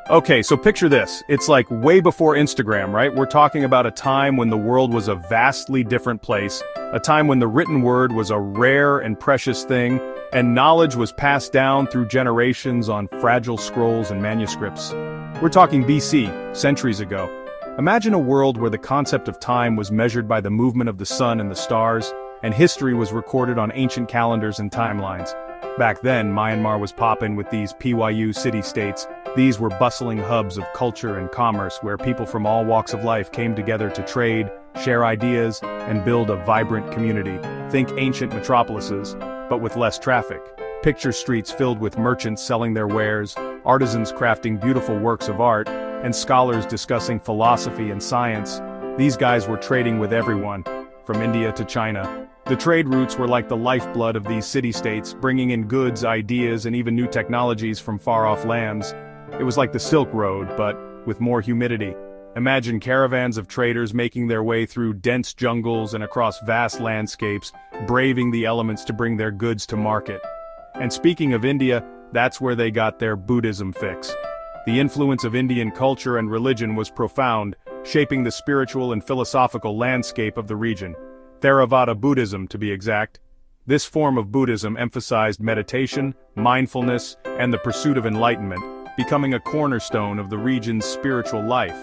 Okay, so picture this. It's like way before Instagram, right? We're talking about a time when the world was a vastly different place, a time when the written word was a rare and precious thing, and knowledge was passed down through generations on fragile scrolls and manuscripts. We're talking BC, centuries ago. Imagine a world where the concept of time was measured by the movement of the sun and the stars, and history was recorded on ancient calendars and timelines. Back then, Myanmar was poppin' with these PYU city-states. These were bustling hubs of culture and commerce where people from all walks of life came together to trade, share ideas, and build a vibrant community. Think ancient metropolises, but with less traffic. Picture streets filled with merchants selling their wares, artisans crafting beautiful works of art, and scholars discussing philosophy and science. These guys were trading with everyone, from India to China. The trade routes were like the lifeblood of these city-states, bringing in goods, ideas, and even new technologies from far-off lands. It was like the Silk Road, but with more humidity. Imagine caravans of traders making their way through dense jungles and across vast landscapes, braving the elements to bring their goods to market. And speaking of India, that's where they got their Buddhism fix. The influence of Indian culture and religion was profound, shaping the spiritual and philosophical landscape of the region. Theravada Buddhism, to be exact. This form of Buddhism emphasized meditation, mindfulness, and the pursuit of enlightenment, becoming a cornerstone of the region's spiritual life.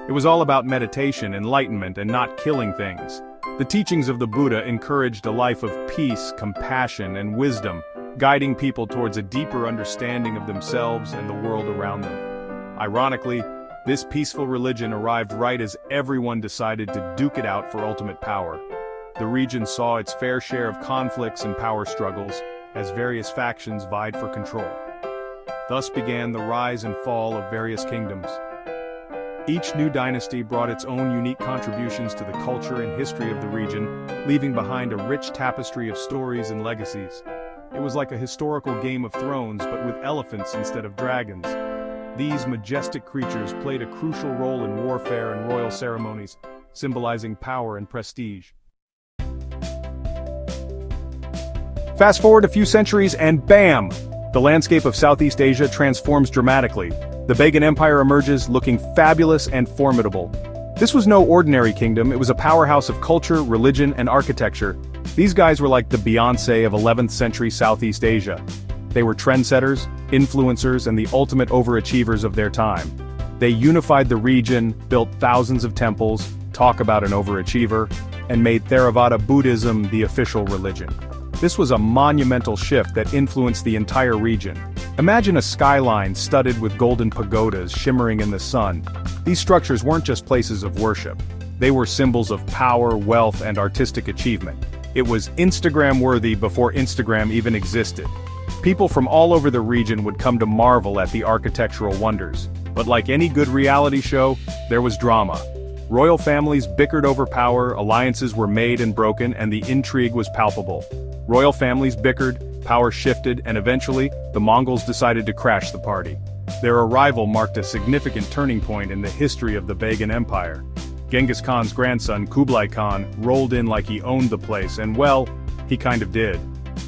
It was all about meditation, enlightenment, and not killing things. The teachings of the Buddha encouraged a life of peace, compassion, and wisdom, guiding people towards a deeper understanding of themselves and the world around them. Ironically, this peaceful religion arrived right as everyone decided to duke it out for ultimate power. The region saw its fair share of conflicts and power struggles, as various factions vied for control. Thus began the rise and fall of various kingdoms. Each new dynasty brought its own unique contributions to the culture and history of the region, leaving behind a rich tapestry of stories and legacies. It was like a historical Game of Thrones, but with elephants instead of dragons. These majestic creatures played a crucial role in warfare and royal ceremonies, symbolizing power and prestige. Fast forward a few centuries and bam! The landscape of Southeast Asia transforms dramatically. The Bagan Empire emerges looking fabulous and formidable. This was no ordinary kingdom, it was a powerhouse of culture, religion, and architecture. These guys were like the Beyoncé of 11th century Southeast Asia. They were trendsetters, influencers, and the ultimate overachievers of their time. They unified the region, built thousands of temples, talk about an overachiever, and made Theravada Buddhism the official religion. This was a monumental shift that influenced the entire region. Imagine a skyline studded with golden pagodas shimmering in the sun. These structures weren't just places of worship. They were symbols of power, wealth, and artistic achievement. It was Instagram-worthy before Instagram even existed. People from all over the region would come to marvel at the architectural wonders. But like any good reality show, there was drama. Royal families bickered over power, alliances were made and broken, and the intrigue was palpable. Royal families bickered, power shifted, and eventually, the Mongols decided to crash the party. Their arrival marked a significant turning point in the history of the Bagan Empire. Genghis Khan's grandson, Kublai Khan, rolled in like he owned the place, and well, he kind of did.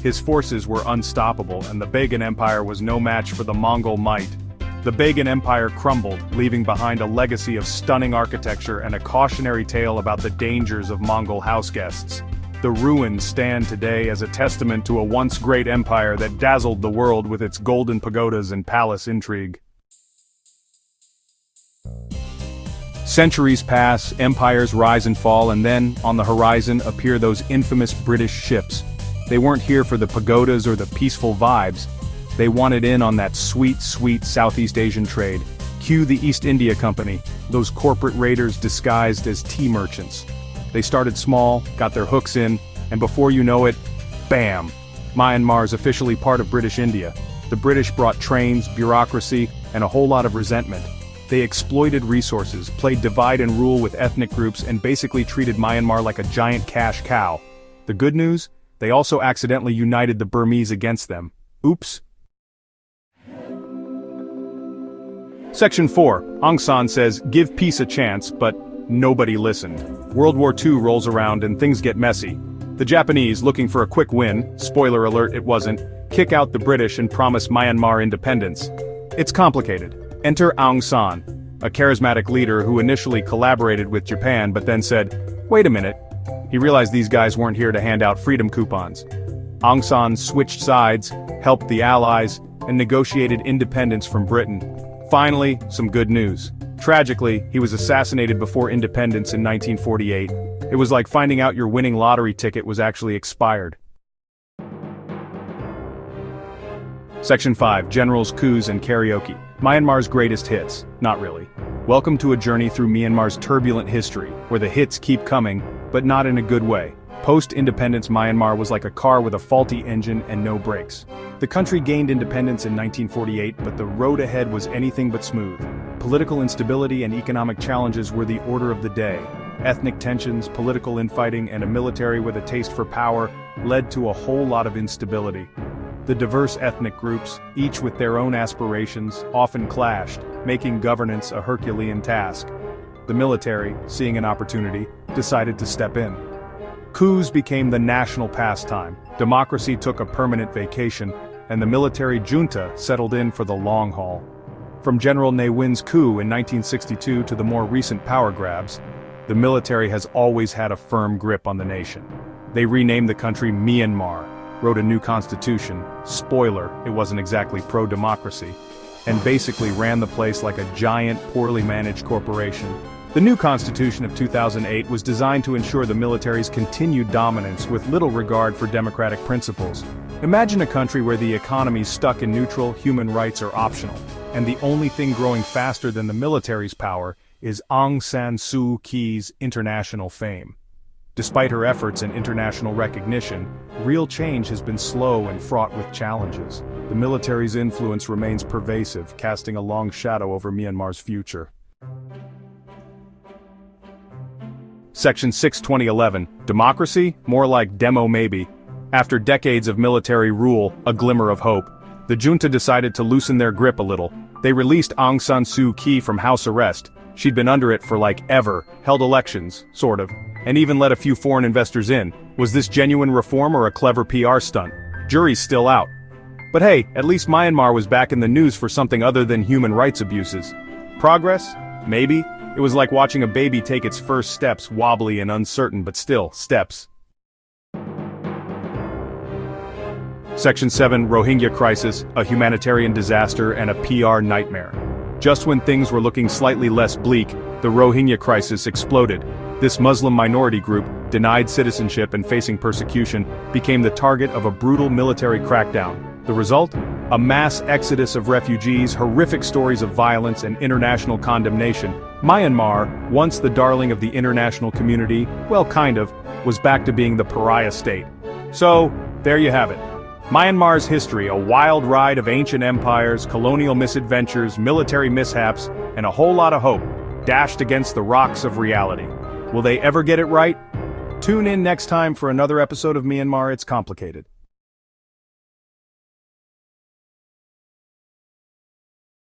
His forces were unstoppable, and the Bagan Empire was no match for the Mongol might. The Bagan Empire crumbled, leaving behind a legacy of stunning architecture and a cautionary tale about the dangers of Mongol houseguests. The ruins stand today as a testament to a once great empire that dazzled the world with its golden pagodas and palace intrigue. Centuries pass, empires rise and fall, and then, on the horizon, appear those infamous British ships. They weren't here for the pagodas or the peaceful vibes. They wanted in on that sweet, sweet Southeast Asian trade. Cue the East India Company, those corporate raiders disguised as tea merchants. They started small, got their hooks in, and before you know it, bam! Myanmar is officially part of British India. The British brought trains, bureaucracy, and a whole lot of resentment. They exploited resources, played divide and rule with ethnic groups, and basically treated Myanmar like a giant cash cow. The good news? They also accidentally united the Burmese against them. Oops. Section 4. Aung San says, give peace a chance, but nobody listened. World War II rolls around and things get messy. The Japanese, looking for a quick win, spoiler alert it wasn't, kick out the British and promise Myanmar independence. It's complicated. Enter Aung San, a charismatic leader who initially collaborated with Japan but then said, "Wait a minute." He realized these guys weren't here to hand out freedom coupons. Aung San switched sides, helped the Allies, and negotiated independence from Britain. Finally, some good news. Tragically, he was assassinated before independence in 1948. It was like finding out your winning lottery ticket was actually expired. Section 5. Generals, Coups and Karaoke. Myanmar's greatest hits. Not really. Welcome to a journey through Myanmar's turbulent history, where the hits keep coming, but not in a good way. Post-independence Myanmar was like a car with a faulty engine and no brakes. The country gained independence in 1948, but the road ahead was anything but smooth. Political instability and economic challenges were the order of the day. Ethnic tensions, political infighting, and a military with a taste for power led to a whole lot of instability. The diverse ethnic groups, each with their own aspirations, often clashed, making governance a Herculean task. The military, seeing an opportunity, decided to step in. Coups became the national pastime, democracy took a permanent vacation, and the military junta settled in for the long haul. From General Ne Win's coup in 1962 to the more recent power grabs, the military has always had a firm grip on the nation. They renamed the country Myanmar, wrote a new constitution, spoiler, it wasn't exactly pro-democracy, and basically ran the place like a giant, poorly managed corporation. The new constitution of 2008 was designed to ensure the military's continued dominance with little regard for democratic principles. Imagine a country where the economy's stuck in neutral, human rights are optional, and the only thing growing faster than the military's power is Aung San Suu Kyi's international fame. Despite her efforts and international recognition, real change has been slow and fraught with challenges. The military's influence remains pervasive, casting a long shadow over Myanmar's future. Section 6 2011. Democracy? More like demo maybe. After decades of military rule, a glimmer of hope. The junta decided to loosen their grip a little. They released Aung San Suu Kyi from house arrest. She'd been under it for like ever, held elections, sort of, and even let a few foreign investors in. Was this genuine reform or a clever PR stunt? Jury's still out. But hey, at least Myanmar was back in the news for something other than human rights abuses. Progress? Maybe. It was like watching a baby take its first steps, wobbly and uncertain, but still, steps. Section 7. Rohingya Crisis, a humanitarian disaster and a PR nightmare. Just when things were looking slightly less bleak, the Rohingya crisis exploded. This Muslim minority group, denied citizenship and facing persecution, became the target of a brutal military crackdown. The result? A mass exodus of refugees, horrific stories of violence and international condemnation. Myanmar, once the darling of the international community, well kind of, was back to being the pariah state. So, there you have it. Myanmar's history, a wild ride of ancient empires, colonial misadventures, military mishaps, and a whole lot of hope, dashed against the rocks of reality. Will they ever get it right? Tune in next time for another episode of Myanmar It's Complicated.